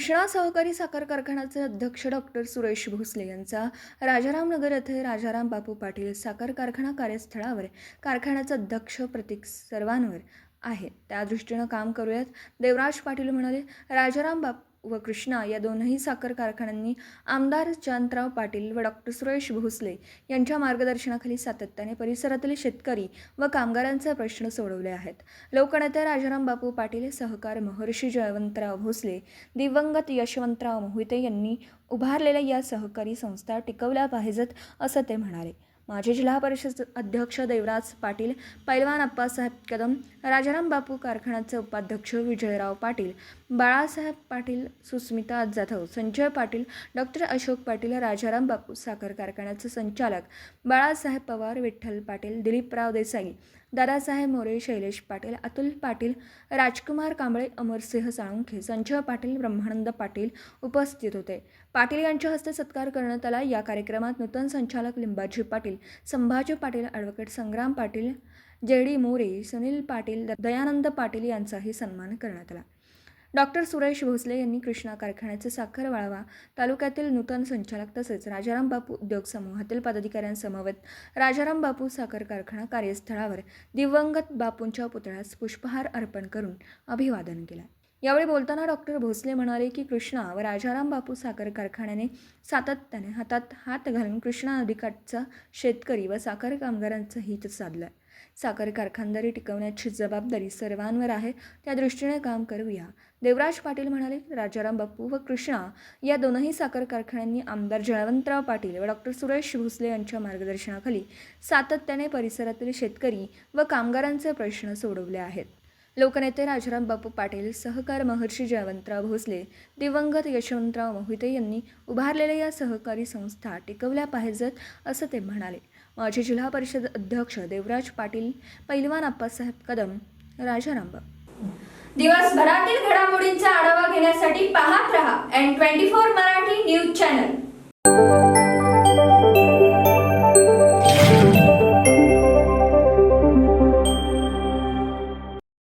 कृष्णा सहकारी साखर कारखान्याचे अध्यक्ष डॉक्टर सुरेश भोसले यांचा राजारामनगर येथे राजाराम बापू पाटील साखर कारखाना कार्यस्थळावर कारखान्याचे अध्यक्ष प्रतीक सर्वांवर आहे, त्या दृष्टीने काम करूयात. देवराज पाटील म्हणाले, राजाराम बापू व कृष्णा या दोनही साखर कारखान्यांनी आमदार जयंतराव पाटील व डॉक्टर सुरेश भोसले यांच्या मार्गदर्शनाखाली सातत्याने परिसरातील शेतकरी व कामगारांचे प्रश्न सोडवले आहेत. लोकनेते राजाराम बापू पाटील, सहकार महर्षी जयवंतराव भोसले, दिवंगत यशवंतराव मोहिते यांनी उभारलेल्या या सहकारी संस्था टिकवल्या पाहिजेत असं ते म्हणाले. माजी जिल्हा परिषद अध्यक्ष देवराज पाटील, पैलवान अप्पासाहेब कदम, राजाराम बापू कारखान्याचे उपाध्यक्ष विजयराव पाटील, बाळासाहेब पाटील, सुस्मिता जाधव, संजय पाटील, डॉक्टर अशोक पाटील, राजाराम बापू साखर कारखान्याचे संचालक बाळासाहेब पवार, विठ्ठल पाटील, दिलीपराव देसाई, दादासाहेब मोरे, शैलेश पाटील, अतुल पाटील, राजकुमार कांबळे, अमरसिंह साळुंखे, संजय पाटील, ब्रह्मानंद पाटील उपस्थित होते. पाटील यांच्या हस्ते सत्कार करण्यात आला. या कार्यक्रमात नूतन संचालक लिंबाजी पाटील, संभाजी पाटील, ॲडव्होकेट संग्राम पाटील, JD मोरे, सुनील पाटील, दयानंद पाटील यांचाही सन्मान करण्यात आला. डॉक्टर सुरेश भोसले यांनी कृष्णा कारखान्याचे साखर वाळवा तालुक्यातील नूतन संचालक तसेच राजाराम बापू उद्योग समूहातील पदाधिकाऱ्यांसमवेत राजाराम बापू साखर कारखाना कार्यस्थळावर दिवंगत बापूंच्या पुतळ्यास पुष्पहार अर्पण करून अभिवादन केलं. यावेळी बोलताना डॉक्टर भोसले म्हणाले की कृष्णा व राजाराम बापू साखर कारखान्याने सातत्याने हातात हात घालून कृष्णा नदीकाठचा शेतकरी व साखर कामगारांचं हित साधलं. साखर कारखानदारी टिकवण्याची जबाबदारी सर्वांवर आहे, त्या दृष्टीने काम करूया. देवराज पाटील म्हणाले, राजाराम बापू व कृष्णा या दोनही साखर कारखान्यांनी आमदार जयवंतराव पाटील व डॉक्टर सुरेश भोसले यांच्या मार्गदर्शनाखाली सातत्याने परिसरातील शेतकरी व कामगारांचे प्रश्न सोडवले आहेत. लोकनेते राजाराम बापू पाटील, सहकार महर्षी जयवंतराव भोसले, दिवंगत यशवंतराव मोहिते यांनी उभारलेल्या या सहकारी संस्था टिकवल्या पाहिजेत असं ते म्हणाले. माजी जिल्हा परिषद अध्यक्ष देवराज पाटील, पैलवान अप्पासाहेब कदम, राजाराम बापू. दिवसभरातील घडामोडींचा आढावा घेण्यासाठी पाहत रहा N24 मराठी न्यूज चॅनल.